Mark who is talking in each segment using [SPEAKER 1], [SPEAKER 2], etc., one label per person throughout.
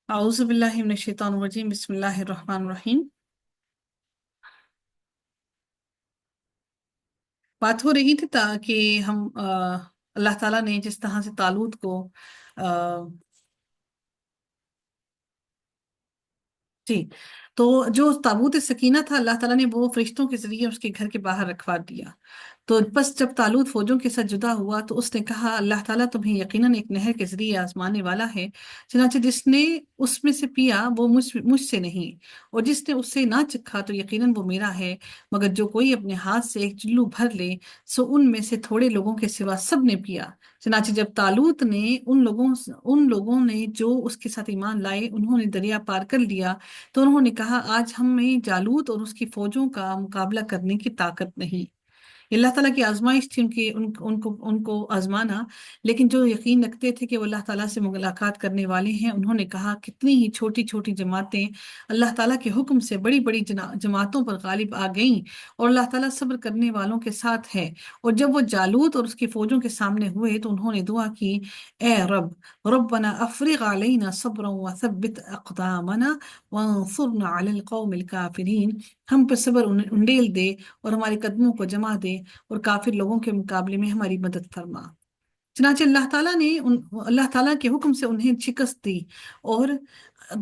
[SPEAKER 1] اعوذ باللہ من الشیطان الرجیم، بسم اللہ الرحمن الرحیم۔ بات ہو رہی تھی تاکہ ہم اللہ تعالیٰ نے جس طرح سے طالوت کو آ، جی، تو جو تابوت سکینہ تھا، اللہ تعالیٰ نے وہ فرشتوں کے ذریعے اس کے گھر کے باہر رکھوا دیا۔ تو بس جب طالوت فوجوں کے ساتھ جدا ہوا تو اس نے کہا اللہ تعالیٰ تمہیں یقیناً ایک نہر کے ذریعے آزمانے والا ہے، چنانچہ جس نے اس میں سے پیا وہ مجھ سے نہیں، اور جس نے اس سے نہ چکھا تو یقیناً وہ میرا ہے، مگر جو کوئی اپنے ہاتھ سے ایک چلو بھر لے سو ان میں سے تھوڑے لوگوں کے سوا سب نے پیا۔ چنانچہ جب طالوت نے ان لوگوں نے جو اس کے ساتھ ایمان لائے انہوں نے دریا پار کر لیا، تو انہوں نے کہا آج ہمیں جالوت اور اس کی فوجوں کا مقابلہ کرنے کی طاقت نہیں۔ یہ اللہ تعالیٰ کی آزمائش تھی، ان کو آزمانا، لیکن جو یقین رکھتے تھے کہ وہ اللہ تعالیٰ سے ملاقات کرنے والے ہیں، انہوں نے کہا کتنی ہی چھوٹی چھوٹی جماعتیں اللہ تعالیٰ کے حکم سے بڑی بڑی جماعتوں پر غالب آ گئیں، اور اللہ تعالیٰ صبر کرنے والوں کے ساتھ ہے۔ اور جب وہ جالوت اور اس کی فوجوں کے سامنے ہوئے تو انہوں نے دعا کی، اے ربنا افرغ علینا صبرا وثبت اقدامنا وانصرنا علی القوم الکافرین، ہم پر صبر انڈیل دے اور ہمارے قدموں کو جما دے، اور کافر لوگوں کے مقابلے میں ہماری مدد فرما۔ چنانچہ اللہ تعالیٰ کے حکم سے انہیں شکست دی، اور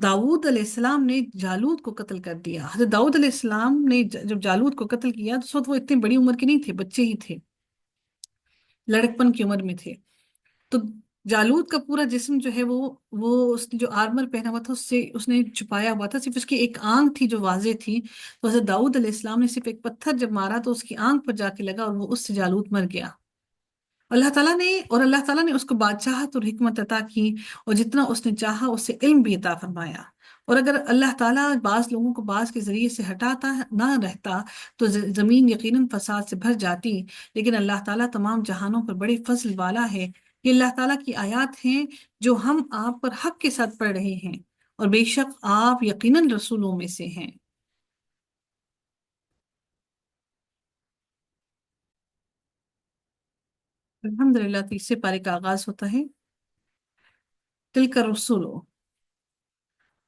[SPEAKER 1] داؤد علیہ السلام نے جالوت کو قتل کر دیا۔ حضرت داؤد علیہ السلام نے جب جالوت کو قتل کیا تو اس وقت وہ اتنی بڑی عمر کے نہیں تھے، بچے ہی تھے، لڑکپن کی عمر میں تھے۔ تو جالوت کا پورا جسم جو ہے وہ اس نے جو آرمر پہنا ہوا تھا اس نے چھپایا ہوا تھا، صرف اس کی ایک آنکھ تھی جو واضح تھی۔ تو حضرت داؤد علیہ السلام نے صرف ایک پتھر جب مارا تو اس کی آنکھ پر جا کے لگا، اور وہ اس سے جالوت مر گیا۔ اللہ تعالیٰ نے اس کو بادشاہت اور حکمت عطا کی، اور جتنا اس نے چاہا اس سے علم بھی عطا فرمایا۔ اور اگر اللہ تعالیٰ بعض لوگوں کو بعض کے ذریعے سے ہٹاتا نہ رہتا تو زمین یقیناً فساد سے بھر جاتی، لیکن اللہ تعالیٰ تمام جہانوں پر بڑے فضل والا ہے۔ یہ اللہ تعالیٰ کی آیات ہیں جو ہم آپ پر حق کے ساتھ پڑھ رہے ہیں، اور بے شک آپ یقیناً رسولوں میں سے ہیں۔ الحمدللہ، تیسرے پارے کا آغاز ہوتا ہے، تل کر رسولو۔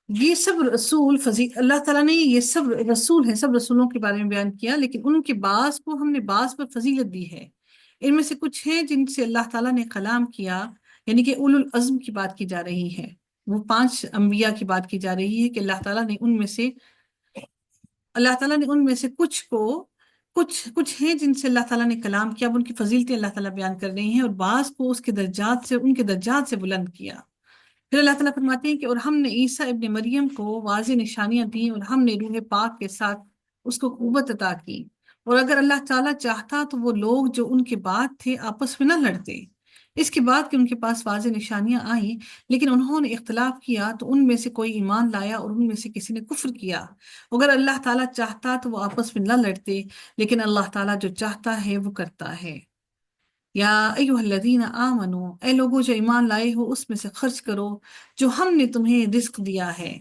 [SPEAKER 1] یہ سب رسول اللہ تعالیٰ نے یہ سب رسول ہیں، سب رسولوں کے بارے میں بیان کیا، لیکن ان کے بعض کو ہم نے بعض پر فضیلت دی ہے۔ ان میں سے کچھ ہیں جن سے اللہ تعالیٰ نے کلام کیا، یعنی کہ اولو العزم کی بات کی جا رہی ہے، وہ 5 انبیاء کی بات کی جا رہی ہے کہ اللہ تعالیٰ نے ان میں سے کچھ ہیں جن سے اللہ تعالیٰ نے کلام کیا، اب ان کی فضیلتیں اللہ تعالیٰ بیان کر رہی ہیں، اور بعض کو ان کے درجات سے بلند کیا۔ پھر اللہ تعالیٰ فرماتے ہیں کہ اور ہم نے عیسیٰ ابن مریم کو واضح نشانیاں دیں، اور ہم نے روح پاک کے ساتھ اس کو قوت عطا کی، اور اگر اللہ تعالیٰ چاہتا تو وہ لوگ جو ان کے بعد تھے آپس میں نہ لڑتے، اس کے بعد کہ ان کے پاس واضح نشانیاں آئیں، لیکن انہوں نے اختلاف کیا تو ان میں سے کوئی ایمان لایا اور ان میں سے کسی نے کفر کیا۔ اگر اللہ تعالیٰ چاہتا تو وہ آپس میں نہ لڑتے، لیکن اللہ تعالیٰ جو چاہتا ہے وہ کرتا ہے۔ یا ایہا الذین آمنو، اے لوگوں جو ایمان لائے ہو اس میں سے خرچ کرو جو ہم نے تمہیں رزق دیا ہے۔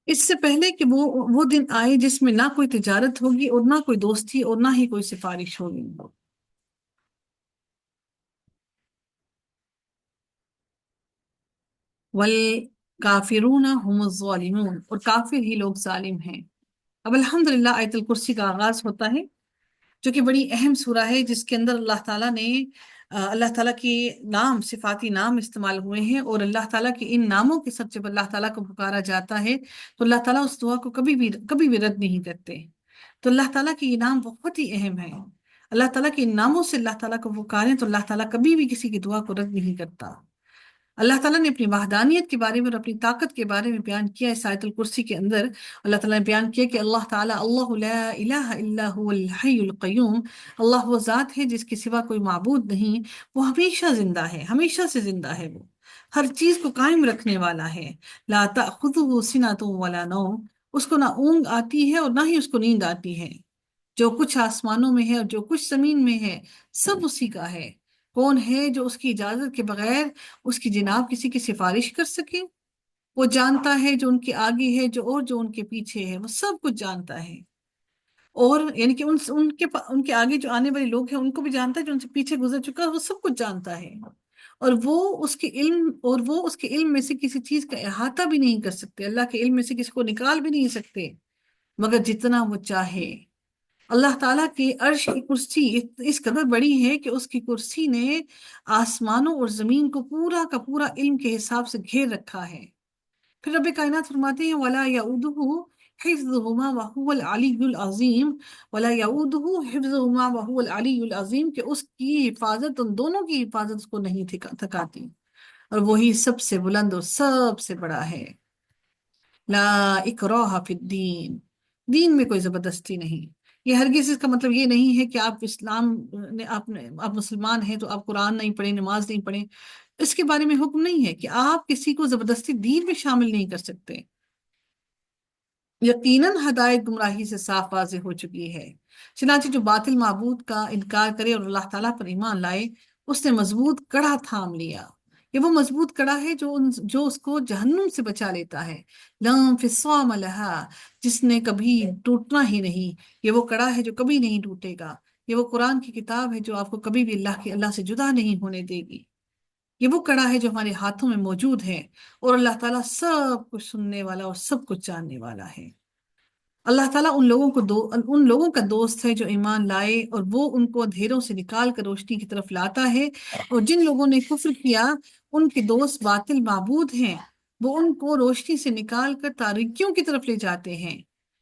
[SPEAKER 1] اس سے پہلے کہ وہ دن آئے جس میں نہ کوئی تجارت ہوگی اور نہ کوئی دوستی اور نہ ہی کوئی سفارش ہوگی۔ والکافرون هم الظالمون، اور کافر ہی لوگ ظالم ہیں۔ اب الحمدللہ آیت الکرسی کا آغاز ہوتا ہے، جو کہ بڑی اہم سورہ ہے، جس کے اندر اللہ تعالیٰ کے نام، صفاتی نام استعمال ہوئے ہیں، اور اللہ تعالیٰ کے ان ناموں کے ساتھ جب اللہ تعالیٰ کو پکارا جاتا ہے تو اللہ تعالیٰ اس دعا کو کبھی بھی رد نہیں کرتے۔ تو اللہ تعالیٰ کے یہ نام بہت ہی اہم ہے، اللہ تعالیٰ کے ان ناموں سے اللہ تعالیٰ کو پکاریں تو اللہ تعالیٰ کبھی بھی کسی کی دعا کو رد نہیں کرتا۔ اللہ تعالیٰ نے اپنی وحدانیت کے بارے میں اور اپنی طاقت کے بارے میں بیان کیا اس آیت الکرسی کے اندر۔ اللہ تعالیٰ نے بیان کیا کہ اللہ تعالیٰ اللہ لا الہ الا هو الحی القیوم، اللہ وہ ذات ہے جس کے سوا کوئی معبود نہیں، وہ ہمیشہ زندہ ہے، ہمیشہ سے زندہ ہے، وہ ہر چیز کو قائم رکھنے والا ہے۔ لا تأخذہ سنۃ ولا نوم، اس کو نہ اونگ آتی ہے اور نہ ہی اس کو نیند آتی ہے۔ جو کچھ آسمانوں میں ہے اور جو کچھ زمین میں ہے سب اسی کا ہے۔ کون ہے جو اس کی اجازت کے بغیر اس کی جناب کسی کی سفارش کر سکے؟ وہ جانتا ہے جو ان کے آگے ہے جو ان کے پیچھے ہے، وہ سب کچھ جانتا ہے۔ اور یعنی کہ ان کے آگے جو آنے والے لوگ ہیں ان کو بھی جانتا ہے، جو ان سے پیچھے گزر چکا ہے وہ سب کچھ جانتا ہے۔ اور وہ اس کے علم میں سے کسی چیز کا احاطہ بھی نہیں کر سکتے، اللہ کے علم میں سے کسی کو نکال بھی نہیں سکتے مگر جتنا وہ چاہے۔ اللہ تعالیٰ کی عرش کی کرسی اس قدر بڑی ہے کہ اس کی کرسی نے آسمانوں اور زمین کو پورا کا پورا علم کے حساب سے گھیر رکھا ہے۔ پھر رب کائنات فرماتے ہیں وَلَا يَؤُودُهُ حِفْظُهُمَا وَهُوَ الْعَلِيُّ الْعَظِيمُ، وَلَا يَؤُودُهُ حِفْظُهُمَا وَهُوَ الْعَلِيُّ الْعَظِيمُ، کہ اس کی حفاظت، ان دونوں کی حفاظت اس کو نہیں تھکاتی، اور وہی سب سے بلند اور سب سے بڑا ہے۔ لا اکراہ فی الدین، دین میں کوئی زبردستی نہیں۔ یہ ہرگز اس کا مطلب یہ نہیں ہے کہ آپ اسلام آپ مسلمان ہیں تو آپ قرآن نہیں پڑھیں، نماز نہیں پڑھیں۔ اس کے بارے میں حکم نہیں ہے کہ آپ کسی کو زبردستی دین میں شامل نہیں کر سکتے۔ یقیناً ہدایت گمراہی سے صاف واضح ہو چکی ہے، چنانچہ جو باطل معبود کا انکار کرے اور اللہ تعالیٰ پر ایمان لائے، اس نے مضبوط کڑا تھام لیا۔ یہ وہ مضبوط کڑا ہے جو اس کو جہنم سے بچا لیتا ہے۔ لام فصام لہا، جس نے کبھی ٹوٹنا ہی نہیں، یہ وہ کڑا ہے جو کبھی نہیں ٹوٹے گا۔ یہ وہ قرآن کی کتاب ہے جو آپ کو کبھی بھی اللہ سے جدا نہیں ہونے دے گی۔ یہ وہ کڑا ہے جو ہمارے ہاتھوں میں موجود ہے، اور اللہ تعالیٰ سب کچھ سننے والا اور سب کچھ جاننے والا ہے۔ اللہ تعالیٰ ان لوگوں کا دوست ہے جو ایمان لائے، اور وہ ان کو اندھیروں سے نکال کر روشنی کی طرف لاتا ہے، اور جن لوگوں نے کفر کیا ان کے دوست باطل معبود ہیں، وہ ان کو روشنی سے نکال کر تاریکیوں کی طرف لے جاتے ہیں۔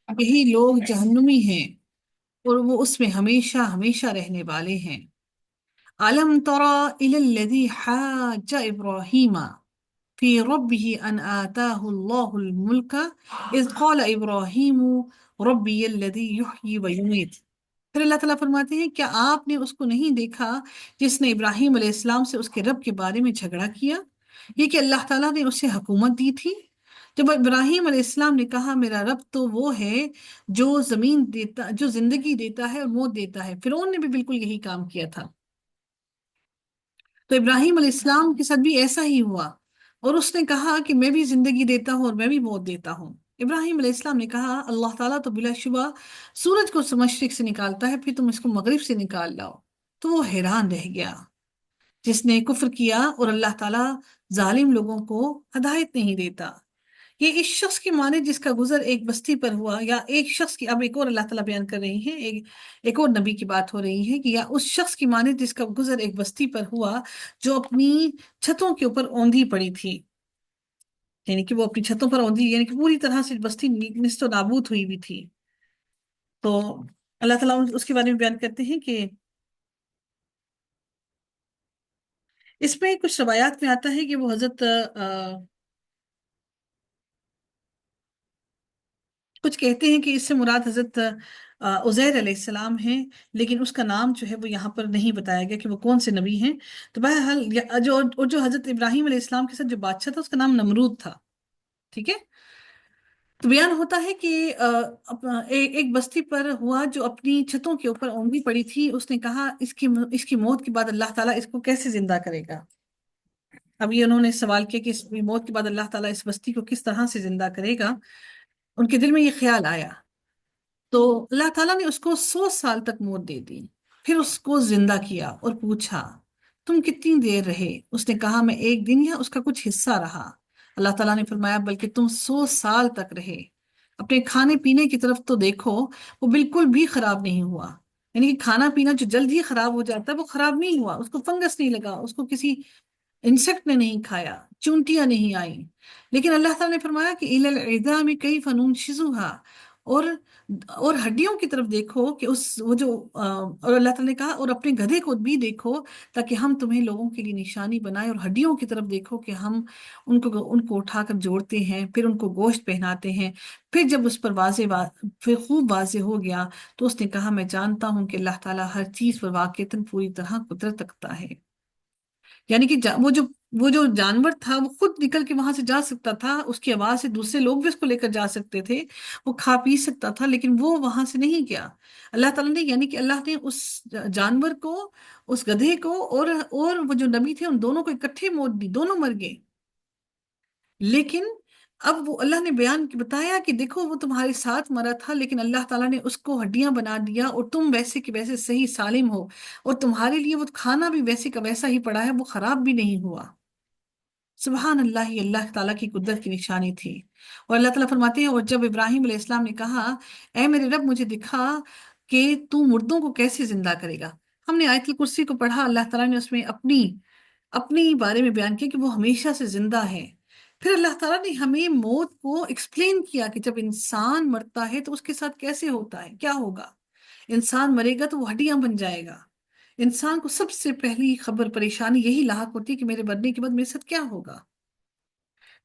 [SPEAKER 1] یہی لوگ جہنمی ہیں، اور وہ اس میں ہمیشہ ہمیشہ رہنے والے ہیں۔ أَلَمْ تَرَ إِلَى الَّذِي حَاجَّ إِبْرَاهِيمَ فِي رَبِّهِ أَنْ آتَاهُ اللَّهُ الْمُلْكَ إِذْ قَالَ إِبْرَاهِيمُ رَبِّيَ الَّذِي يُحْيِي وَيُمِيتُ۔ پھر اللہ تعالیٰ فرماتے ہیں کیا آپ نے اس کو نہیں دیکھا جس نے ابراہیم علیہ السلام سے اس کے رب کے بارے میں جھگڑا کیا؟ یہ کہ اللہ تعالیٰ نے اسے حکومت دی تھی۔ جب ابراہیم علیہ السلام نے کہا میرا رب تو وہ ہے جو جو زندگی دیتا ہے اور موت دیتا ہے، فرعون نے بھی بالکل یہی کام کیا تھا۔ تو ابراہیم علیہ السلام کے ساتھ بھی ایسا ہی ہوا، اور اس نے کہا کہ میں بھی زندگی دیتا ہوں اور میں بھی موت دیتا ہوں۔ ابراہیم علیہ السلام نے کہا اللہ تعالیٰ تو بلا شبہ سورج کو مشرق سے نکالتا ہے، پھر تم اس کو مغرب سے نکال لاؤ۔ تو وہ حیران رہ گیا جس نے کفر کیا، اور اللہ تعالیٰ ظالم لوگوں کو ہدایت نہیں دیتا۔ یہ اس شخص کی مانے جس کا گزر ایک بستی پر ہوا، یا ایک شخص کی، اب ایک اور اللہ تعالیٰ بیان کر رہی ہیں، ایک اور نبی کی بات ہو رہی ہے کہ یا اس شخص کی مانے جس کا گزر ایک بستی پر ہوا جو اپنی چھتوں کے اوپر اوندھی پڑی تھی، یعنی کہ وہ اپنی چھتوں پر اوندھی، یعنی کہ پوری طرح سے بستی نیست و نابود ہوئی ہوئی تھی۔ تو اللہ تعالیٰ اس کے بارے میں بیان کرتے ہیں کہ اس میں کچھ روایات میں آتا ہے کہ وہ حضرت کچھ کہتے ہیں کہ اس سے مراد حضرت عزیر علیہ السلام ہیں، لیکن اس کا نام جو ہے وہ یہاں پر نہیں بتایا گیا کہ وہ کون سے نبی ہیں۔ تو بہرحال جو حضرت ابراہیم علیہ السلام کے ساتھ جو بادشاہ تھا اس کا نام نمرود تھا، ٹھیک ہے۔ تو بیان ہوتا ہے کہ ایک بستی پر ہوا جو اپنی چھتوں کے اوپر اونگی پڑی تھی، اس نے کہا اس کی موت کے بعد اللہ تعالیٰ اس کو کیسے زندہ کرے گا۔ اب یہ انہوں نے سوال کیا کہ اس موت کے بعد اللہ تعالیٰ اس بستی کو کس طرح سے زندہ کرے گا، ان کے دل میں یہ خیال آیا۔ تو اللہ تعالیٰ نے اس کو 100 سال تک موت دے دی، پھر اس کو زندہ کیا اور پوچھا تم کتنی دیر رہے؟ اس نے کہا میں ایک دن یا اس کا کچھ حصہ رہا۔ اللہ تعالیٰ نے فرمایا بلکہ تم 100 سال تک رہے۔ اپنے کھانے پینے کی طرف تو دیکھو، وہ بالکل بھی خراب نہیں ہوا، یعنی کہ کھانا پینا جو جلد ہی خراب ہو جاتا ہے وہ خراب نہیں ہوا، اس کو فنگس نہیں لگا، اس کو کسی انسیکٹ نے نہیں کھایا، چونٹیاں نہیں آئیں۔ لیکن اللہ تعالیٰ نے فرمایا کہ اِلَى الْعِظَامِ كَيْفَ نُنشِزُهَا، اور ہڈیوں کی طرف دیکھو کہ اور اللہ تعالیٰ نے کہا اور اپنے گدھے کو بھی دیکھو تاکہ ہم تمہیں لوگوں کے لیے نشانی بنائیں، اور ہڈیوں کی طرف دیکھو کہ ہم ان کو اٹھا کر جوڑتے ہیں، پھر ان کو گوشت پہناتے ہیں۔ پھر جب اس پر پھر خوب واضح ہو گیا تو اس نے کہا میں جانتا ہوں کہ اللہ تعالیٰ ہر چیز پر واقعتاً پوری طرح قدرت رکھتا ہے۔ یعنی کہ وہ جو جانور تھا وہ خود نکل کے وہاں سے جا سکتا تھا، اس کی آواز سے دوسرے لوگ بھی اس کو لے کر جا سکتے تھے، وہ کھا پی سکتا تھا، لیکن وہ وہاں سے نہیں گیا۔ اللہ تعالیٰ نے، یعنی کہ اللہ نے اس جانور کو، اس گدھے کو اور وہ جو نبی تھے ان دونوں کو اکٹھے موت دی، دونوں مر گئے، لیکن اب وہ اللہ نے بیان بتایا کہ دیکھو وہ تمہارے ساتھ مرا تھا، لیکن اللہ تعالیٰ نے اس کو ہڈیاں بنا دیا، اور تم ویسے کہ ویسے صحیح سالم ہو، اور تمہارے لیے وہ کھانا بھی ویسے کا ویسا ہی پڑا ہے، وہ خراب بھی نہیں ہوا۔ سبحان اللہ، یہ اللہ تعالیٰ کی قدرت کی نشانی تھی۔ اور اللہ تعالیٰ فرماتے ہیں، اور جب ابراہیم علیہ السلام نے کہا اے میرے رب مجھے دکھا کہ تو مردوں کو کیسے زندہ کرے گا، ہم نے آیت الکرسی کو پڑھا، اللہ تعالیٰ نے اس میں اپنی بارے میں بیان کیا کہ وہ ہمیشہ سے زندہ ہے۔ پھر اللہ تعالیٰ نے ہمیں موت کو ایکسپلین کیا کہ جب انسان مرتا ہے تو اس کے ساتھ کیسے ہوتا ہے، کیا ہوگا۔ انسان مرے گا تو وہ ہڈیاں بن جائے گا۔ انسان کو سب سے پہلی خبر پریشانی یہی لاحق ہوتی ہے کہ میرے مرنے کے بعد میرے ساتھ کیا ہوگا۔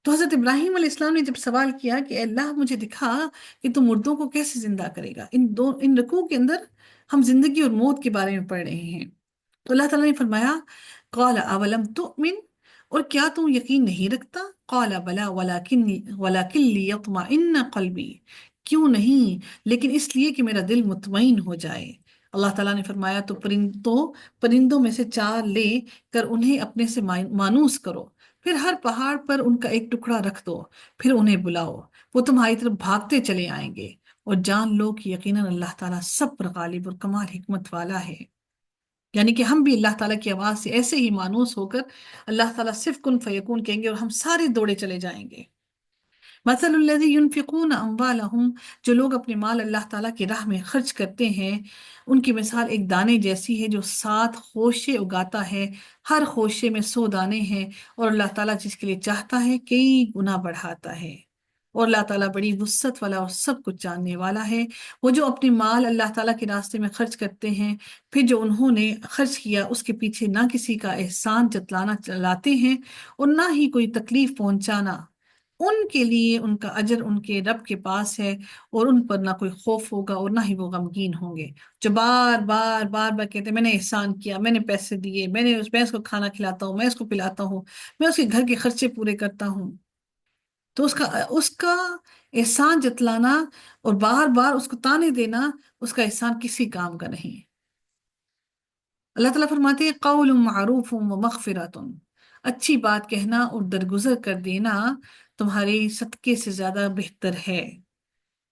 [SPEAKER 1] تو حضرت ابراہیم علیہ السلام نے جب سوال کیا کہ اے اللہ مجھے دکھا کہ تم مردوں کو کیسے زندہ کرے گا، ان رکوع کے اندر ہم زندگی اور موت کے بارے میں پڑھ رہے ہیں۔ تو اللہ تعالیٰ نے فرمایا قال اولم تؤمن، اور کیا تم یقین نہیں رکھتا؟ قال بلا ولکن لیطمئن قلبی، کیوں نہیں، لیکن اس لیے کہ میرا دل مطمئن ہو جائے۔ اللہ تعالیٰ نے فرمایا تو پرندوں میں سے چار لے کر انہیں اپنے سے مانوس کرو، پھر ہر پہاڑ پر ان کا ایک ٹکڑا رکھ دو، پھر انہیں بلاؤ، وہ تمہاری طرف بھاگتے چلے آئیں گے، اور جان لو کہ یقیناً اللہ تعالیٰ سب پر غالب اور کمال حکمت والا ہے۔ یعنی کہ ہم بھی اللہ تعالیٰ کی آواز سے ایسے ہی مانوس ہو کر اللہ تعالیٰ صرف کن فیکون کہیں گے، اور ہم سارے دوڑے چلے جائیں گے۔ مثل الذی ينفقون اموالهم، جو لوگ اپنے مال اللہ تعالیٰ کی راہ میں خرچ کرتے ہیں، ان کی مثال ایک دانے جیسی ہے جو 7 خوشے اگاتا ہے، ہر خوشے میں 100 دانے ہیں، اور اللہ تعالیٰ جس کے لیے چاہتا ہے کئی گنا بڑھاتا ہے، اور اللہ تعالیٰ بڑی وسعت والا اور سب کچھ جاننے والا ہے۔ وہ جو اپنے مال اللہ تعالیٰ کے راستے میں خرچ کرتے ہیں، پھر جو انہوں نے خرچ کیا اس کے پیچھے نہ کسی کا احسان جتلانا چلاتے ہیں اور نہ ہی کوئی تکلیف پہنچانا، ان کے لیے ان کا اجر ان کے رب کے پاس ہے، اور ان پر نہ کوئی خوف ہوگا اور نہ ہی وہ غمگین ہوں گے۔ جو بار بار بار بار کہتے ہیں میں نے احسان کیا، میں نے پیسے دیے، میں اس کو کھانا کھلاتا ہوں، میں اس کو پلاتا ہوں، میں اس کے گھر کے خرچے پورے کرتا ہوں، تو اس کا احسان جتلانا اور بار بار اس کو تانے دینا، اس کا احسان کسی کام کا نہیں۔ اللہ تعالیٰ فرماتے ہیں قول معروف و مغفرۃ، اچھی بات کہنا اور درگزر کر دینا تمہارے صدقے سے زیادہ بہتر ہے۔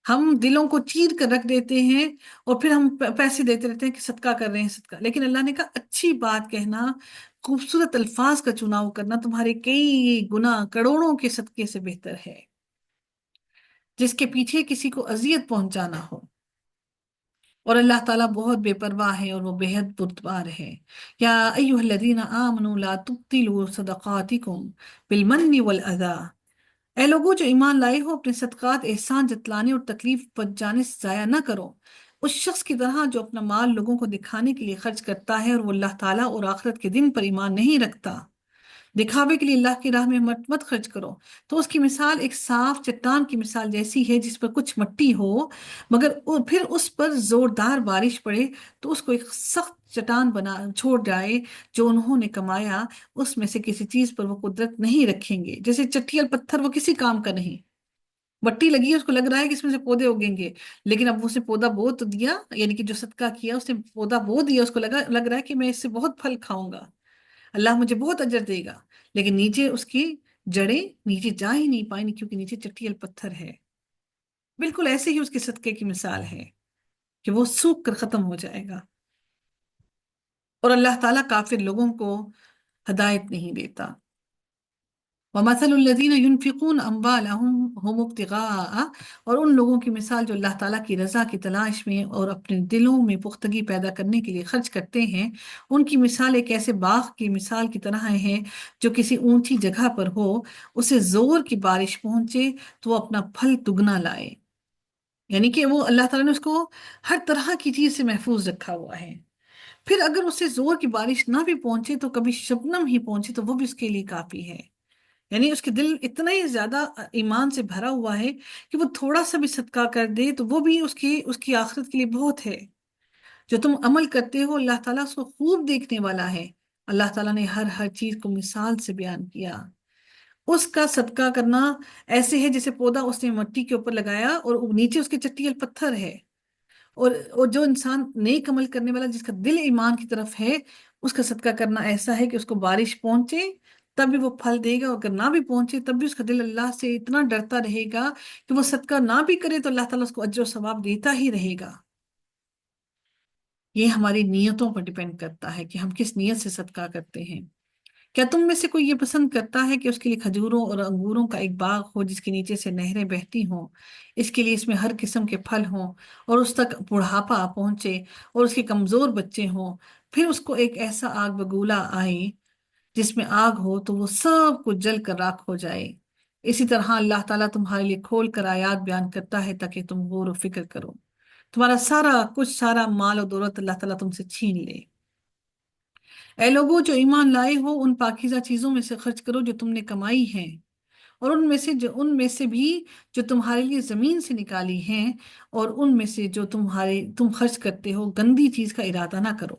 [SPEAKER 1] ہم دلوں کو چیر کر رکھ دیتے ہیں، اور پھر ہم پیسے دیتے رہتے ہیں کہ صدقہ کر رہے ہیں صدقہ، لیکن اللہ نے کہا اچھی بات کہنا، خوبصورت الفاظ کا چناؤ کرنا تمہارے کئی گنا کروڑوں کے صدقے سے بہتر ہے، جس کے پیچھے کسی کو اذیت پہنچانا ہو۔ اور اللہ تعالیٰ بہت بے پرواہ ہے اور وہ بےحد بردبار ہے۔ یا ایھا الذین آمنوا لا تبطلوا صدقاتکم بالمن والاذی، اے لوگوں جو ایمان لائے ہو اپنے صدقات احسان جتلانے اور تکلیف پہنچانے سے ضائع نہ کرو، اس شخص کی طرح جو اپنا مال لوگوں کو دکھانے کے لیے خرچ کرتا ہے اور وہ اللہ تعالیٰ اور آخرت کے دن پر ایمان نہیں رکھتا۔ دکھاوے کے لیے اللہ کی راہ میں مت خرچ کرو، تو اس کی مثال ایک صاف چٹان کی مثال جیسی ہے جس پر کچھ مٹی ہو، مگر پھر اس پر زوردار بارش پڑے تو اس کو ایک سخت چٹان بنا چھوڑ جائے۔ جو انہوں نے کمایا اس میں سے کسی چیز پر وہ قدرت نہیں رکھیں گے، جیسے چٹیل پتھر وہ کسی کام کا نہیں، مٹی لگی ہے اس کو لگ رہا ہے کہ اس میں سے پودے اگیں گے، لیکن اب اس نے پودا بو تو دیا، یعنی کہ جو صدقہ کیا اس نے پودا بو دیا، اس کو لگ رہا ہے کہ میں اس سے بہت پھل کھاؤں گا، اللہ مجھے بہت اجر دے گا، لیکن نیچے اس کی جڑیں نیچے جا ہی نہیں پائیں کیونکہ نیچے چٹیل پتھر ہے۔ بالکل ایسے ہی اس کے صدقے کی مثال ہے کہ وہ سوکھ کر ختم ہو جائے گا، اور اللہ تعالیٰ کافر لوگوں کو ہدایت نہیں دیتا۔ وَمَثَلُ الَّذِينَ يُنْفِقُونَ أَمْوَالَهُمْ هُمُ ابْتِغَاءَ، اور ان لوگوں کی مثال جو اللہ تعالیٰ کی رضا کی تلاش میں اور اپنے دلوں میں پختگی پیدا کرنے کے لیے خرچ کرتے ہیں، ان کی مثال ایک ایسے باغ کی مثال کی طرح ہے جو کسی اونچی جگہ پر ہو، اسے زور کی بارش پہنچے تو وہ اپنا پھل دگنا لائے، یعنی کہ وہ اللہ تعالیٰ نے اس کو ہر طرح کی چیز سے محفوظ رکھا ہوا ہے۔ پھر اگر اسے زور کی بارش نہ بھی پہنچے تو کبھی شبنم ہی پہنچے تو وہ بھی اس کے لیے کافی ہے، یعنی اس کے دل اتنا ہی زیادہ ایمان سے بھرا ہوا ہے کہ وہ تھوڑا سا بھی صدقہ کر دے تو وہ بھی اس کی آخرت کے لیے بہت ہے۔ جو تم عمل کرتے ہو اللہ تعالیٰ اس کو خوب دیکھنے والا ہے۔ اللہ تعالیٰ نے ہر چیز کو مثال سے بیان کیا۔ اس کا صدقہ کرنا ایسے ہے جیسے پودا اس نے مٹی کے اوپر لگایا اور نیچے اس کے چٹیل پتھر ہے، اور جو انسان نیک عمل کرنے والا جس کا دل ایمان کی طرف ہے، اس کا صدقہ کرنا ایسا ہے کہ اس کو بارش پہنچے تب بھی وہ پھل دے گا، اگر نہ بھی پہنچے تب بھی اس کا دل اللہ سے اتنا ڈرتا رہے گا کہ وہ صدقہ نہ بھی کرے تو اللہ تعالیٰ اس کو اجر و ثواب دیتا ہی رہے گا۔ یہ ہماری نیتوں پر ڈیپینڈ کرتا ہے کہ ہم کس نیت سے صدقہ کرتے ہیں۔ کیا تم میں سے کوئی یہ پسند کرتا ہے کہ اس کے لیے کھجوروں اور انگوروں کا ایک باغ ہو جس کے نیچے سے نہریں بہتی ہوں، اس کے لیے اس میں ہر قسم کے پھل ہوں، اور اس تک بڑھاپا پہنچے اور اس کے کمزور بچے ہوں، پھر اس کو ایک ایسا آگ بگولا آئے جس میں آگ ہو تو وہ سب کچھ جل کر راکھ ہو جائے؟ اسی طرح اللہ تعالیٰ تمہارے لیے کھول کر آیات بیان کرتا ہے تاکہ تم غور و فکر کرو۔ تمہارا سارا کچھ، سارا مال و دولت اللہ تعالیٰ تم سے چھین لے۔ اے لوگوں جو ایمان لائے ہو، ان پاکیزہ چیزوں میں سے خرچ کرو جو تم نے کمائی ہیں، اور ان میں سے بھی جو تمہارے لیے زمین سے نکالی ہیں، اور ان میں سے جو تم خرچ کرتے ہو گندی چیز کا ارادہ نہ کرو۔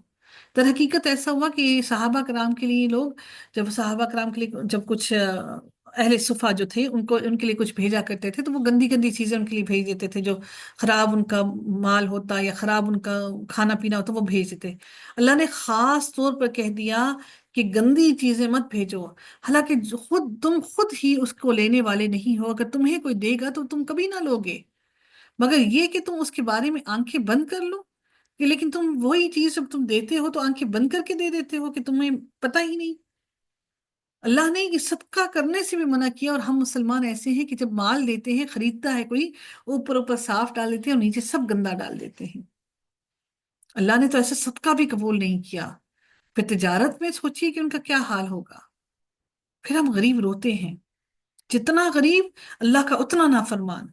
[SPEAKER 1] در حقیقت ایسا ہوا کہ صحابہ کرام کے لیے لوگ، جب صحابہ کرام کے لیے جب کچھ اہل صفا جو تھے ان کے لیے کچھ بھیجا کرتے تھے تو وہ گندی گندی چیزیں ان کے لیے بھیج دیتے تھے، جو خراب ان کا مال ہوتا یا خراب ان کا کھانا پینا ہوتا وہ بھیج دیتے۔ اللہ نے خاص طور پر کہہ دیا کہ گندی چیزیں مت بھیجو، حالانکہ تم خود ہی اس کو لینے والے نہیں ہو، اگر تمہیں کوئی دے گا تو تم کبھی نہ لوگے، مگر یہ کہ تم اس کے بارے میں آنکھیں بند کر لو، کہ لیکن تم وہی چیز جب تم دیتے ہو تو آنکھیں بند کر کے دے دیتے ہو کہ تمہیں پتہ ہی نہیں۔ اللہ نے یہ صدقہ کرنے سے بھی منع کیا، اور ہم مسلمان ایسے ہیں کہ جب مال دیتے ہیں، خریدتا ہے کوئی، اوپر اوپر صاف ڈال دیتے ہیں اور نیچے سب گندا ڈال دیتے ہیں۔ اللہ نے تو ایسا صدقہ بھی قبول نہیں کیا، پھر تجارت میں سوچیے کہ ان کا کیا حال ہوگا۔ پھر ہم غریب روتے ہیں، جتنا غریب اللہ کا اتنا نافرمان۔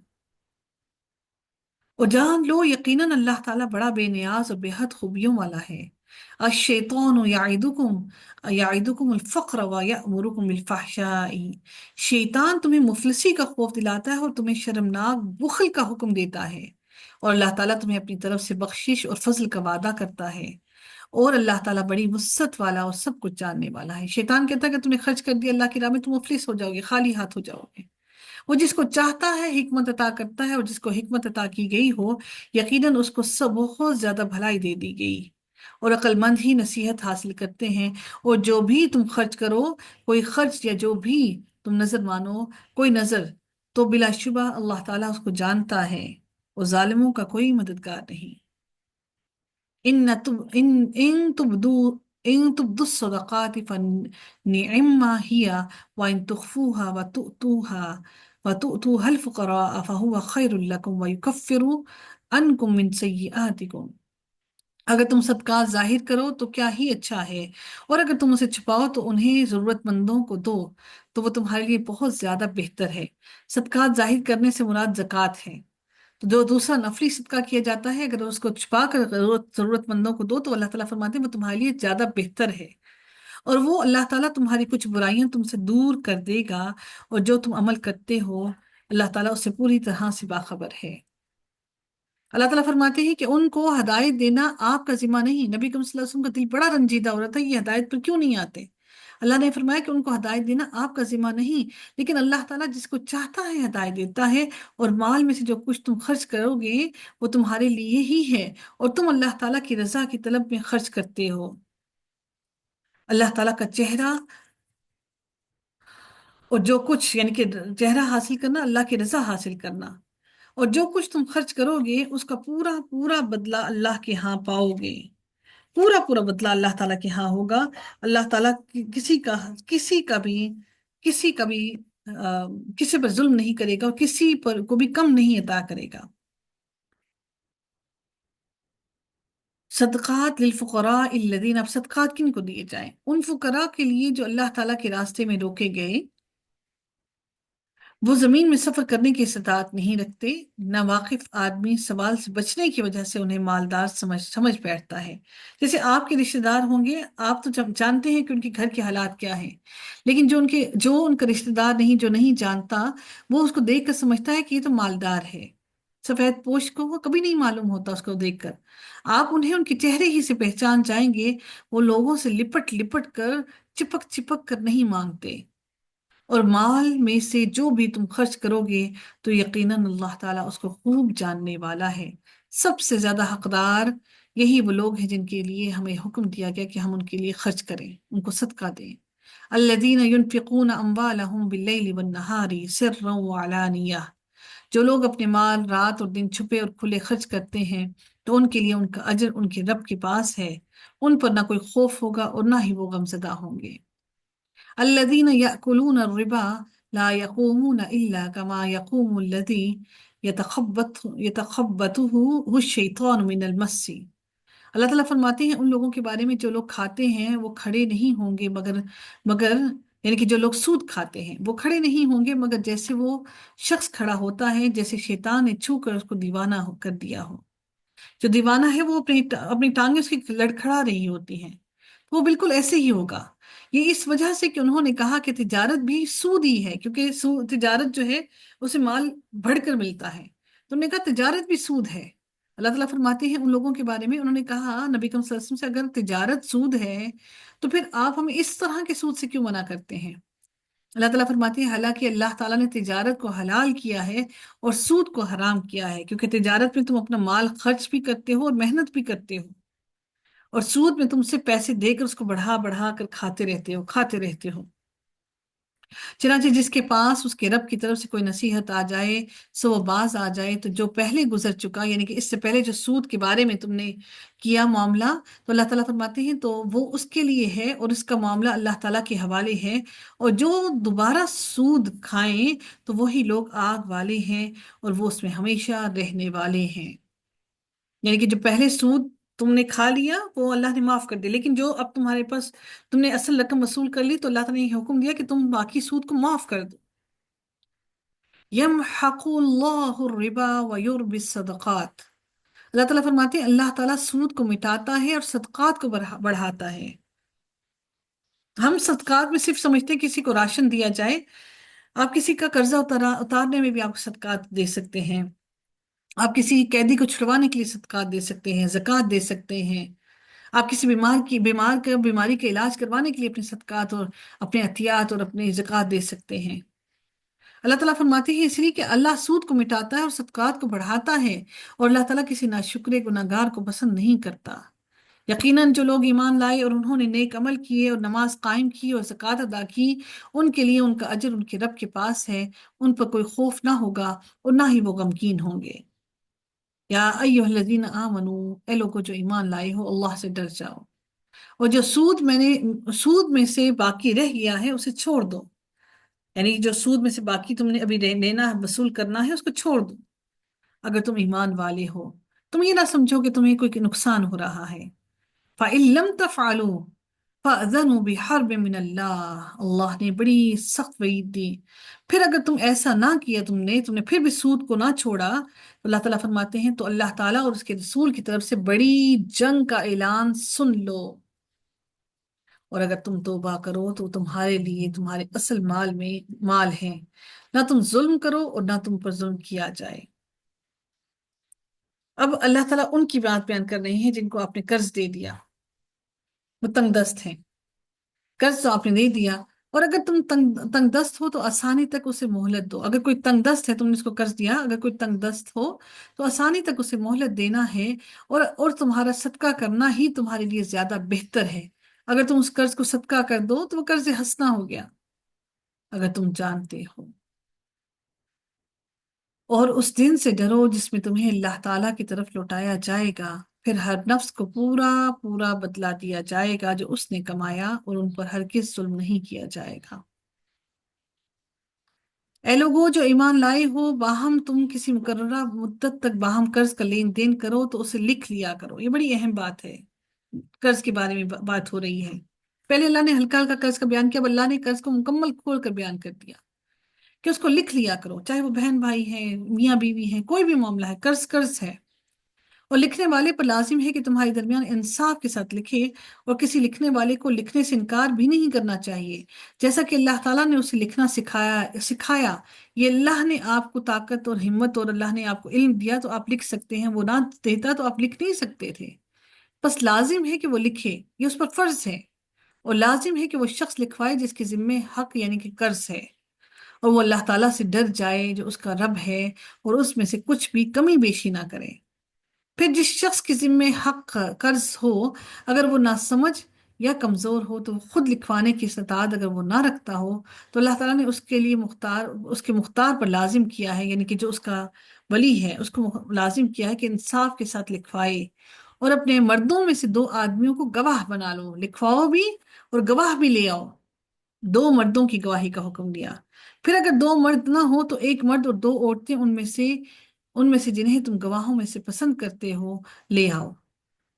[SPEAKER 1] اور جان لو یقیناً اللہ تعالیٰ بڑا بے نیاز اور بے حد خوبیوں والا ہے۔ الشیطان یعدکم الفقر ویأمرکم بالفحشاء، شیطان تمہیں مفلسی کا خوف دلاتا ہے اور تمہیں شرمناک بخل کا حکم دیتا ہے، اور اللہ تعالیٰ تمہیں اپنی طرف سے بخشش اور فضل کا وعدہ کرتا ہے، اور اللہ تعالیٰ بڑی وسعت والا اور سب کچھ جاننے والا ہے۔ شیطان کہتا ہے کہ تم نے خرچ کر دیا اللہ کی راہ میں، تم مفلس ہو جاؤ گے، خالی ہاتھ ہو جاؤ گے۔ وہ جس کو چاہتا ہے حکمت عطا کرتا ہے، اور جس کو حکمت عطا کی گئی ہو یقیناً اس کو سب بہت زیادہ بھلائی دے دی گئی، اور عقل مند ہی نصیحت حاصل کرتے ہیں۔ اور جو بھی تم خرچ کرو، کوئی خرچ یا جو بھی تم نظر مانو، کوئی نظر، تو بلا شبہ اللہ تعالیٰ اس کو جانتا ہے، اور ظالموں کا کوئی مددگار نہیں۔ ان تب ان تبدو ان تبدوا الصدقات فنعما هي وان تخفوها وتؤتوها الفقراء فهو خير لكم ويكفر عنكم من سيئاتكم۔ اگر تم صدقات ظاہر کرو تو کیا ہی اچھا ہے، اور اگر تم اسے چھپاؤ تو انہیں ضرورت مندوں کو دو تو وہ تمہارے لیے بہت زیادہ بہتر ہے۔ صدقات ظاہر کرنے سے مراد زکوٰۃ ہے۔ تو جو دوسرا نفلی صدقہ کیا جاتا ہے، اگر اس کو چھپا کر ضرورت مندوں کو دو تو اللہ تعالیٰ فرماتے ہیں وہ تمہارے لیے زیادہ بہتر ہے، اور وہ اللہ تعالیٰ تمہاری کچھ برائیاں تم سے دور کر دے گا، اور جو تم عمل کرتے ہو اللہ تعالیٰ اس سے پوری طرح سے باخبر ہے۔ اللہ تعالیٰ فرماتے ہیں کہ ان کو ہدایت دینا آپ کا ذمہ نہیں۔ نبی کریم صلی اللہ علیہ وسلم کا دل بڑا رنجیدہ ہو رہا تھا، یہ ہدایت پر کیوں نہیں آتے؟ اللہ نے فرمایا کہ ان کو ہدایت دینا آپ کا ذمہ نہیں، لیکن اللہ تعالیٰ جس کو چاہتا ہے ہدایت دیتا ہے، اور مال میں سے جو کچھ تم خرچ کرو گے وہ تمہارے لیے ہی ہے، اور تم اللہ تعالیٰ کی رضا کی طلب میں خرچ کرتے ہو۔ اللہ تعالیٰ کا چہرہ، اور جو کچھ یعنی کہ چہرہ حاصل کرنا، اللہ کی رضا حاصل کرنا، اور جو کچھ تم خرچ کرو گے اس کا پورا پورا بدلہ اللہ کے ہاں پاؤ گے، پورا پورا بدلہ اللہ تعالیٰ کے ہاں ہوگا۔ اللہ تعالیٰ کسی کا بھی کسی پر ظلم نہیں کرے گا، اور کسی پر کو بھی کم نہیں عطا کرے گا۔ صدقات للفقراء الذین، اب صدقات کن کو دیے جائیں؟ ان فقراء کے لیے جو اللہ تعالیٰ کے راستے میں روکے گئے، وہ زمین میں سفر کرنے کی استطاعت نہیں رکھتے، نہ واقف آدمی سوال سے بچنے کی وجہ سے انہیں مالدار سمجھ بیٹھتا ہے۔ جیسے آپ کے رشتہ دار ہوں گے، آپ تو جانتے ہیں کہ ان کے گھر کے حالات کیا ہیں، لیکن جو ان کا رشتہ دار نہیں، جو نہیں جانتا، وہ اس کو دیکھ کر سمجھتا ہے کہ یہ تو مالدار ہے۔ سفید پوش کو وہ کبھی نہیں معلوم ہوتا، اس کو دیکھ کر آپ انہیں ان کے چہرے ہی سے پہچان جائیں گے۔ وہ لوگوں سے لپٹ لپٹ کر، چپک چپک کر نہیں مانگتے، اور مال میں سے جو بھی تم خرچ کرو گے تو یقیناً اللہ تعالیٰ اس کو خوب جاننے والا ہے۔ سب سے زیادہ حقدار یہی وہ لوگ ہیں جن کے لیے ہمیں حکم دیا گیا کہ ہم ان کے لیے خرچ کریں، ان کو صدقہ دیں۔ الذین ينفقون اموالهم باللیل والنہار سرا وعلانیہ، جو لوگ اپنے مال رات اور دن چھپے اور کھلے خرچ کرتے ہیں تو ان کے لیے ان کا اجر ان کے رب کے پاس ہے، ان پر نہ کوئی خوف ہوگا اور نہ ہی وہ غمزدہ ہوں گے۔ الذين يأكلون الربا لا يقومون إلا كما يقوم الذي يتخبطه الشيطان من المس۔ اللہ تعالیٰ فرماتے ہیں ان لوگوں کے بارے میں جو لوگ کھاتے ہیں وہ کھڑے نہیں ہوں گے مگر یعنی کہ جو لوگ سود کھاتے ہیں وہ کھڑے نہیں ہوں گے مگر جیسے وہ شخص کھڑا ہوتا ہے جیسے شیطان نے چھو کر اس کو دیوانہ کر دیا ہو۔ جو دیوانہ ہے وہ اپنی ٹانگیں اس کی لڑکھڑا رہی ہوتی ہیں، وہ بالکل ایسے ہی ہوگا۔ یہ اس وجہ سے کہ انہوں نے کہا کہ تجارت بھی سود ہی ہے، کیونکہ تجارت جو ہے اسے مال بڑھ کر ملتا ہے، تو انہوں نے کہا تجارت بھی سود ہے۔ اللہ تعالیٰ فرماتے ہیں ان لوگوں کے بارے میں، انہوں نے کہا نبی کریم صلی اللہ علیہ وسلم سے اگر تجارت سود ہے تو پھر آپ ہمیں اس طرح کے سود سے کیوں منع کرتے ہیں؟ اللہ تعالیٰ فرماتے ہیں حالانکہ اللہ تعالیٰ نے تجارت کو حلال کیا ہے اور سود کو حرام کیا ہے، کیونکہ تجارت میں تم اپنا مال خرچ بھی کرتے ہو اور محنت بھی کرتے ہو، اور سود میں تم سے پیسے دے کر اس کو بڑھا بڑھا کر کھاتے رہتے ہو۔ چنانچہ جس کے پاس اس کے رب کی طرف سے کوئی نصیحت آ جائے سو وہ باز آ جائے، تو جو پہلے گزر چکا یعنی کہ اس سے پہلے جو سود کے بارے میں تم نے کیا معاملہ، تو اللہ تعالیٰ فرماتے ہیں تو وہ اس کے لیے ہے اور اس کا معاملہ اللہ تعالیٰ کے حوالے ہے، اور جو دوبارہ سود کھائیں تو وہی لوگ آگ والے ہیں اور وہ اس میں ہمیشہ رہنے والے ہیں۔ یعنی کہ جو پہلے سود تم نے کھا لیا وہ اللہ نے معاف کر دیا، لیکن جو اب تمہارے پاس تم نے اصل رقم وصول کر لی تو اللہ تعالیٰ نے یہ حکم دیا کہ تم باقی سود کو معاف کر دو۔ یمحق اللہ الربا ویربی الصدقات، اللہ تعالیٰ فرماتے ہیں اللہ تعالیٰ سود کو مٹاتا ہے اور صدقات کو بڑھاتا ہے۔ ہم صدقات میں صرف سمجھتے ہیں کسی کو راشن دیا جائے، آپ کسی کا قرضہ اتارنے میں بھی آپ صدقات دے سکتے ہیں، آپ کسی قیدی کو چھڑوانے کے لیے صدقات دے سکتے ہیں، زکوٰۃ دے سکتے ہیں، آپ کسی بیماری کا علاج کروانے کے لیے اپنے صدقات اور اپنے عطیات اور اپنے زکوٰۃ دے سکتے ہیں۔ اللہ تعالیٰ فرماتے ہیں اس لیے کہ اللہ سود کو مٹاتا ہے اور صدقات کو بڑھاتا ہے، اور اللہ تعالیٰ کسی ناشکرے گناہگار کو پسند نہیں کرتا۔ یقیناً جو لوگ ایمان لائے اور انہوں نے نیک عمل کیے اور نماز قائم کی اور زکوٰۃ ادا کی، ان کے لیے ان کا اجر ان کے رب کے پاس ہے، ان پر کوئی خوف نہ ہوگا اور نہ ہی وہ غمگین ہوں گے۔ یا ایھا الذین آمنو، اے لوگو جو ایمان لائے ہو اللہ سے ڈر جاؤ، اور جو سود میں سے باقی رہ گیا ہے اسے چھوڑ دو، یعنی جو سود میں سے باقی تم نے ابھی لینا ہے وصول کرنا ہے اس کو چھوڑ دو، اگر تم ایمان والے ہو۔ تم یہ نہ سمجھو کہ تمہیں کوئی نقصان ہو رہا ہے۔ فَإِن لَمْ تَفْعَلُوا فَأْذَنُوا بِحَرْبٍ مِّنَ اللَّهِ، اللہ نے بڑی سخت وعید دی۔ پھر اگر تم ایسا نہ کیا، تم نے پھر بھی سود کو نہ چھوڑا، تو اللہ تعالیٰ فرماتے ہیں تو اللہ تعالیٰ اور اس کے رسول کی طرف سے بڑی جنگ کا اعلان سن لو، اور اگر تم توبہ کرو تو تمہارے لیے تمہارے اصل مال ہے، نہ تم ظلم کرو اور نہ تم پر ظلم کیا جائے۔ اب اللہ تعالیٰ ان کی بات بیان کر رہے ہیں جن کو آپ نے قرض دے دیا، وہ تنگ دست ہیں، قرض تو آپ نے دے دیا، اور اگر تم تنگ دست ہو تو آسانی تک اسے مہلت دو۔ اگر کوئی تنگ دست ہے، تم نے اس کو قرض دیا، اگر کوئی تنگ دست ہو تو آسانی تک اسے مہلت دینا ہے، اور تمہارا صدقہ کرنا ہی تمہارے لیے زیادہ بہتر ہے۔ اگر تم اس قرض کو صدقہ کر دو تو وہ قرض حسنہ ہو گیا، اگر تم جانتے ہو۔ اور اس دن سے ڈرو جس میں تمہیں اللہ تعالیٰ کی طرف لوٹایا جائے گا، پھر ہر نفس کو پورا پورا بدلہ دیا جائے گا جو اس نے کمایا، اور ان پر ہرگز ظلم نہیں کیا جائے گا۔ اے لوگو جو ایمان لائے ہو، باہم تم کسی مقررہ مدت تک باہم قرض کا لین دین کرو تو اسے لکھ لیا کرو۔ یہ بڑی اہم بات ہے، قرض کے بارے میں بات ہو رہی ہے۔ پہلے اللہ نے ہلکا ہلکا قرض کا بیان کیا، اب اللہ نے قرض کو مکمل کھول کر بیان کر دیا کہ اس کو لکھ لیا کرو، چاہے وہ بہن بھائی ہیں، میاں بیوی ہیں، کوئی بھی معاملہ ہے، قرض قرض ہے، اور لکھنے والے پر لازم ہے کہ تمہارے درمیان انصاف کے ساتھ لکھے، اور کسی لکھنے والے کو لکھنے سے انکار بھی نہیں کرنا چاہیے، جیسا کہ اللہ تعالیٰ نے اسے لکھنا سکھایا۔ یہ اللہ نے آپ کو طاقت اور ہمت اور اللہ نے آپ کو علم دیا تو آپ لکھ سکتے ہیں، وہ نہ دیتا تو آپ لکھ نہیں سکتے تھے، بس لازم ہے کہ وہ لکھے، یہ اس پر فرض ہے، اور لازم ہے کہ وہ شخص لکھوائے جس کے ذمے حق یعنی کہ قرض ہے، اور وہ اللہ تعالیٰ سے ڈر جائے جو اس کا رب ہے، اور اس میں سے کچھ بھی کمی بیشی نہ کرے۔ پھر جس شخص کے ذمے حق قرض ہو، اگر وہ نہ سمجھ یا کمزور ہو تو خود لکھوانے کی استطاعت اگر وہ نہ رکھتا ہو تو اللہ تعالیٰ نے اس کے لیے اس کے مختار پر لازم کیا ہے، یعنی کہ جو اس کا ولی ہے اس کو لازم کیا ہے کہ انصاف کے ساتھ لکھوائے، اور اپنے مردوں میں سے 2 آدمیوں کو گواہ بنا لو، لکھواؤ بھی اور گواہ بھی لے آؤ۔ 2 مردوں کی گواہی کا حکم دیا۔ پھر اگر 2 مرد نہ ہو تو 1 مرد اور 2 عورتیں ان میں سے جنہیں تم گواہوں میں سے پسند کرتے ہو لے آؤ،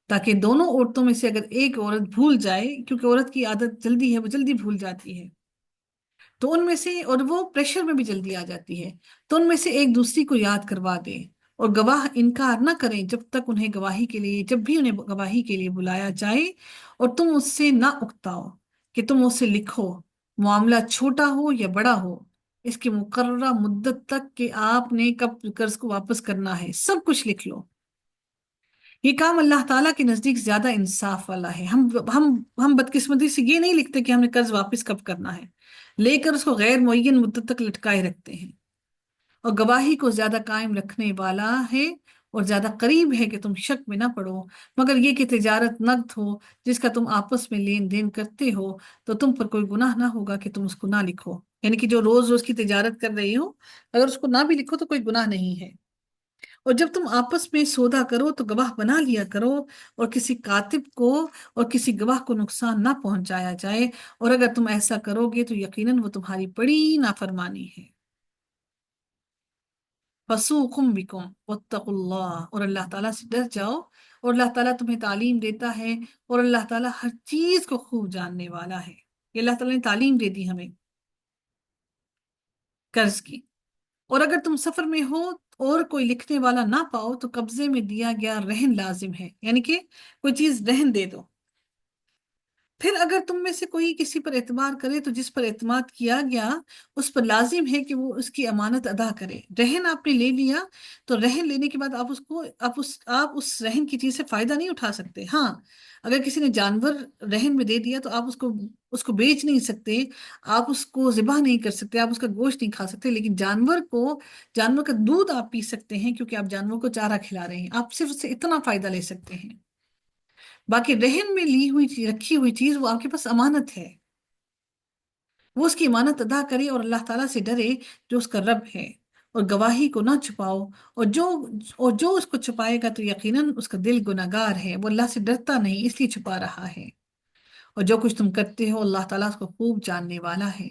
[SPEAKER 1] تاکہ دونوں عورتوں میں سے اگر ایک عورت بھول جائے، کیونکہ عورت کی عادت جلدی ہے، وہ جلدی بھول جاتی ہے، تو ان میں سے، اور وہ پریشر میں بھی جلدی آ جاتی ہے، تو ان میں سے ایک دوسری کو یاد کروا دے، اور گواہ انکار نہ کریں جب تک انہیں گواہی کے لیے، جب بھی انہیں گواہی کے لیے بلایا جائے، اور تم اس سے نہ اکتاؤ کہ تم اسے لکھو، معاملہ چھوٹا ہو یا بڑا ہو، اس کی مقررہ مدت تک کہ آپ نے کب قرض کو واپس کرنا ہے، سب کچھ لکھ لو۔ یہ کام اللہ تعالیٰ کے نزدیک زیادہ انصاف والا ہے۔ ہم بدقسمتی سے یہ نہیں لکھتے کہ ہم نے قرض واپس کب کرنا ہے، لے کر اس کو غیر معین مدت تک لٹکائے رکھتے ہیں، اور گواہی کو زیادہ قائم رکھنے والا ہے اور زیادہ قریب ہے کہ تم شک میں نہ پڑو، مگر یہ کہ تجارت نقد ہو جس کا تم آپس میں لین دین کرتے ہو، تو تم پر کوئی گناہ نہ ہوگا کہ تم اس کو نہ لکھو، یعنی کہ جو روز روز کی تجارت کر رہی ہو اگر اس کو نہ بھی لکھو تو کوئی گناہ نہیں ہے۔ اور جب تم آپس میں سودا کرو تو گواہ بنا لیا کرو، اور کسی کاتب کو اور کسی گواہ کو نقصان نہ پہنچایا جائے، اور اگر تم ایسا کرو گے تو یقیناً وہ تمہاری بڑی نافرمانی ہے۔ فَسُوقٌ بِكُمْ وَاتَّقُوا اللَّهَ، اور اللہ تعالیٰ سے ڈر جاؤ، اور اللہ تعالیٰ تمہیں تعلیم دیتا ہے، اور اللہ تعالیٰ ہر چیز کو خوب جاننے والا ہے۔ یہ اللہ تعالیٰ نے تعلیم دے دی ہمیں قرض کی۔ اور اگر تم سفر میں ہو اور کوئی لکھنے والا نہ پاؤ تو قبضے میں دیا گیا رہن لازم ہے، یعنی کہ کوئی چیز رہن دے دو۔ پھر اگر تم میں سے کوئی کسی پر اعتبار کرے تو جس پر اعتماد کیا گیا اس پر لازم ہے کہ وہ اس کی امانت ادا کرے۔ رہن آپ نے لے لیا تو رہن لینے کے بعد آپ اس رہن کی چیز سے فائدہ نہیں اٹھا سکتے۔ ہاں، اگر کسی نے جانور رہن میں دے دیا تو آپ اس کو بیچ نہیں سکتے، آپ اس کو ذبح نہیں کر سکتے، آپ اس کا گوشت نہیں کھا سکتے، لیکن جانور کا دودھ آپ پی سکتے ہیں، کیونکہ آپ جانور کو چارہ کھلا رہے ہیں، آپ صرف اس سے اتنا فائدہ لے سکتے ہیں۔ باقی رہن میں رکھی ہوئی چیز وہ آپ کے پاس امانت ہے، وہ اس کی امانت ادا کرے اور اللہ تعالیٰ سے ڈرے جو اس کا رب ہے، اور گواہی کو نہ چھپاؤ، اور جو اس کو چھپائے گا تو یقیناً اس کا دل گناہگار ہے، وہ اللہ سے ڈرتا نہیں اس لیے چھپا رہا ہے، اور جو کچھ تم کرتے ہو اللہ تعالیٰ اس کو خوب جاننے والا ہے۔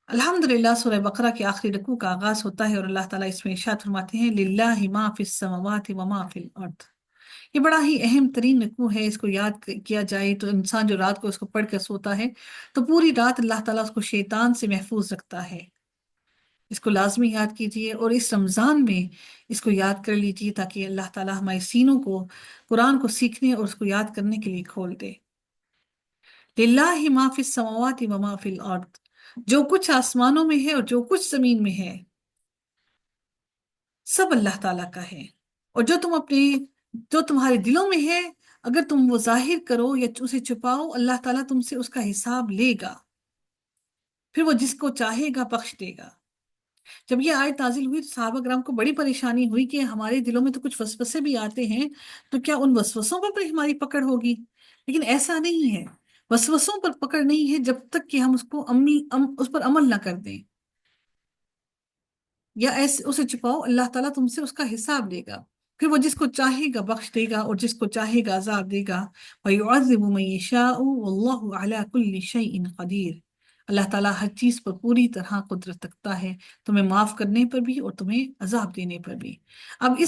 [SPEAKER 1] الحمدللہ سورہ بقرہ کے آخری رکوع کا آغاز ہوتا ہے اور اللہ تعالیٰ اس میں ارشاد فرماتے ہیں للہ ما فی السماوات و ما فی الارض۔ یہ بڑا ہی اہم ترین رکوع ہے، اس کو یاد کیا جائے تو انسان جو رات کو اس کو پڑھ کر سوتا ہے تو پوری رات اللہ تعالیٰ اس کو شیطان سے محفوظ رکھتا ہے۔ اس کو لازمی یاد کیجئے، اور اس رمضان میں اس کو یاد کر لیجئے تاکہ اللہ تعالیٰ ہمارے سینوں کو قرآن کو سیکھنے اور اس کو یاد کرنے کے لیے کھول دے۔ للہ ما فی السماوات و ما فی الارض، جو کچھ آسمانوں میں ہے اور جو کچھ زمین میں ہے سب اللہ تعالیٰ کا ہے، اور جو تمہارے دلوں میں ہے اگر تم وہ ظاہر کرو یا اسے چھپاؤ اللہ تعالیٰ تم سے اس کا حساب لے گا، پھر وہ جس کو چاہے گا بخش دے گا۔ جب یہ آیت نازل ہوئی تو صحابہ کرام کو بڑی پریشانی ہوئی کہ ہمارے دلوں میں تو کچھ وسوسے بھی آتے ہیں، تو کیا ان وسوسوں پر ہماری پکڑ ہوگی؟ لیکن ایسا نہیں ہے، وسوسوں پر پکڑ نہیں ہے جب تک کہ ہم اس پر عمل نہ کر دیں، یا ایسے اسے چھپاؤ اللہ تعالیٰ تم سے اس کا حساب لے گا، پھر وہ جس کو چاہے گا بخش دے گا اور جس کو چاہے گا عذاب دے گا۔ وَيُعَذِّبُ مَن يَشَاءُ وَاللَّهُ عَلَى كُلِّ شَيْءٍ قَدِيرٌ۔ اللہ تعالیٰ ہر چیز پر پوری طرح قدرت رکھتا ہے، تمہیں معاف کرنے پر بھی اور تمہیں عذاب دینے پر بھی۔ اب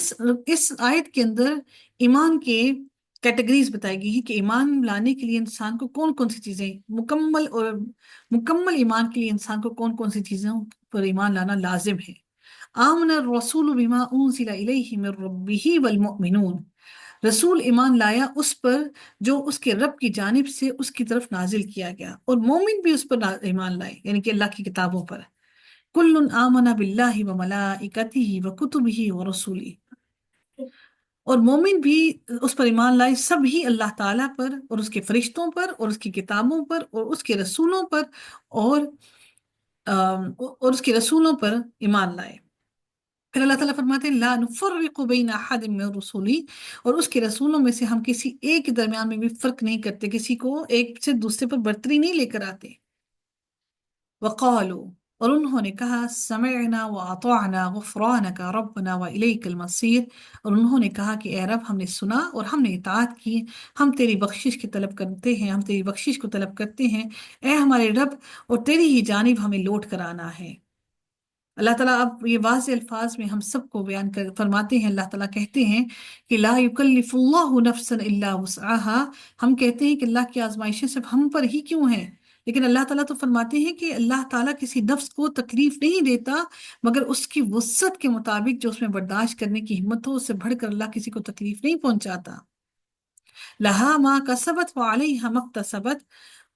[SPEAKER 1] اس آیت کے اندر ایمان کے کیٹیگریز بتائی گئی ہیں کہ ایمان لانے کے لیے انسان کو کون کون سی چیزیں، مکمل ایمان کے لیے انسان کو کون کون سی چیزوں پر ایمان لانا لازم ہے۔ آمن الرسول بما انزل الیہ من ربہ والمؤمنون، رسول ایمان لایا اس پر جو اس کے رب کی جانب سے اس کی طرف نازل کیا گیا، اور مومن بھی اس پر ایمان لائے، یعنی کہ اللہ کی کتابوں پر۔ کل آمن باللہ وملائکتہ وکتبہ ورسولہ، اور مومن بھی اس پر ایمان لائے، سب ہی اللہ تعالیٰ پر اور اس کے فرشتوں پر اور اس کی کتابوں پر اور اس کے رسولوں پر، اور اس کے رسولوں پر ایمان لائے۔ پھر اللہ تعالیٰ فرماتے ہیں لا نفرق بین احد من رسولی، اور اس کے رسولوں میں سے ہم کسی ایک کے درمیان میں بھی فرق نہیں کرتے، کسی کو ایک سے دوسرے پر برتری نہیں لے کر آتے۔ وقالوا، اور انہوں نے کہا سمعنا واطعنا غفرانک ربنا والیک المصیر، اور انہوں نے کہا کہ اے رب ہم نے سنا اور ہم نے اطاعت کی، ہم تیری بخشش کی طلب کرتے ہیں، ہم تیری بخشش کو طلب کرتے ہیں اے ہمارے رب، اور تیری ہی جانب ہمیں لوٹ کر آنا ہے۔ اللہ تعالیٰ اب یہ واضح الفاظ میں ہم سب کو بیان کر فرماتے ہیں، اللہ تعالیٰ کہتے ہیں کہ لا یکلف اللہ نفسا الا وسعها، ہم کہتے ہیں کہ اللہ کی آزمائشیں صرف ہم پر ہی کیوں ہیں، لیکن اللہ تعالیٰ تو فرماتے ہیں کہ اللہ تعالیٰ کسی نفس کو تکلیف نہیں دیتا مگر اس کی وسعت کے مطابق، جو اس میں برداشت کرنے کی ہمت ہو، اس سے بڑھ کر اللہ کسی کو تکلیف نہیں پہنچاتا۔ لہا ما کسبت وعلیہا مکتسبت،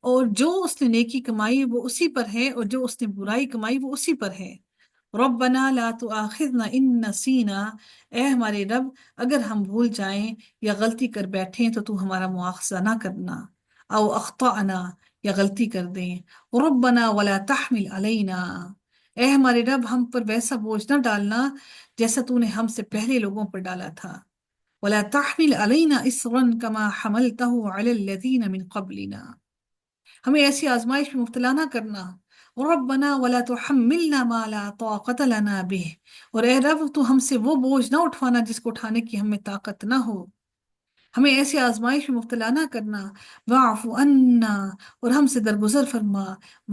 [SPEAKER 1] اور جو اس نے نیکی کمائی وہ اسی پر ہے، اور جو اس نے برائی کمائی وہ اسی پر ہے۔ ربنا لا تؤاخذنا ان نسینا، اے ہمارے رب اگر ہم بھول جائیں یا غلطی کر بیٹھیں تو تو ہمارا مواخذہ نہ کرنا، او اخطأنا، یا غلطی کر دیں۔ ربنا ولا تحمل علینا، اے ہمارے رب ہم پر ویسا بوجھ نہ ڈالنا جیسا تو نے ہم سے پہلے لوگوں پر ڈالا تھا۔ ولا تحمل علینا اصرا کما حملته علی الذین من قبلنا، ہمیں ایسی آزمائش میں مبتلا نہ کرنا۔ ربنا ولا تحملنا ما لا طاقت لنا به، اور اے رب تو ہم سے وہ بوجھ نہ اٹھوانا جس کو اٹھانے کی ہمیں طاقت نہ ہو، ہمیں ایسی آزمائش میں مبتلا نہ کرنا۔ واعف عنا، اور ہم سے درگزر فرما۔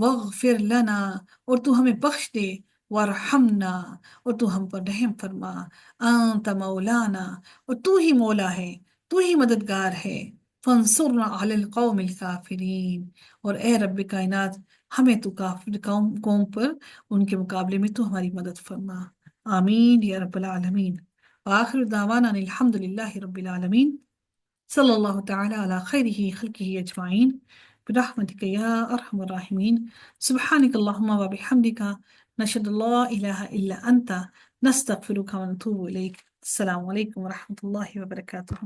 [SPEAKER 1] واغفر لنا، اور تو ہمیں بخش دے۔ وارحمنا، اور تو ہم پر رحم فرما۔ انت مولانا، اور تو ہی مولا ہے، تو ہی مددگار ہے۔ فانصرنا علی القوم الکافرین، اور اے رب کائنات ہمیں تو کافر قوم پر ان کے مقابلے میں تو ہماری مدد فرما۔ آمین یا رب العالمین۔ وآخر دعوانا ان الحمد للہ رب العالمین، صلی اللہ تعالی علی خیرہ خلقہ اجمعین، برحمتک یا ارحم الراحمین۔ سبحانک اللہم وبحمدک، نشہد اللہ الہ الا انت، نستغفرک ونتوب الیک۔ السلام علیکم ورحمۃ اللہ وبرکاتہ۔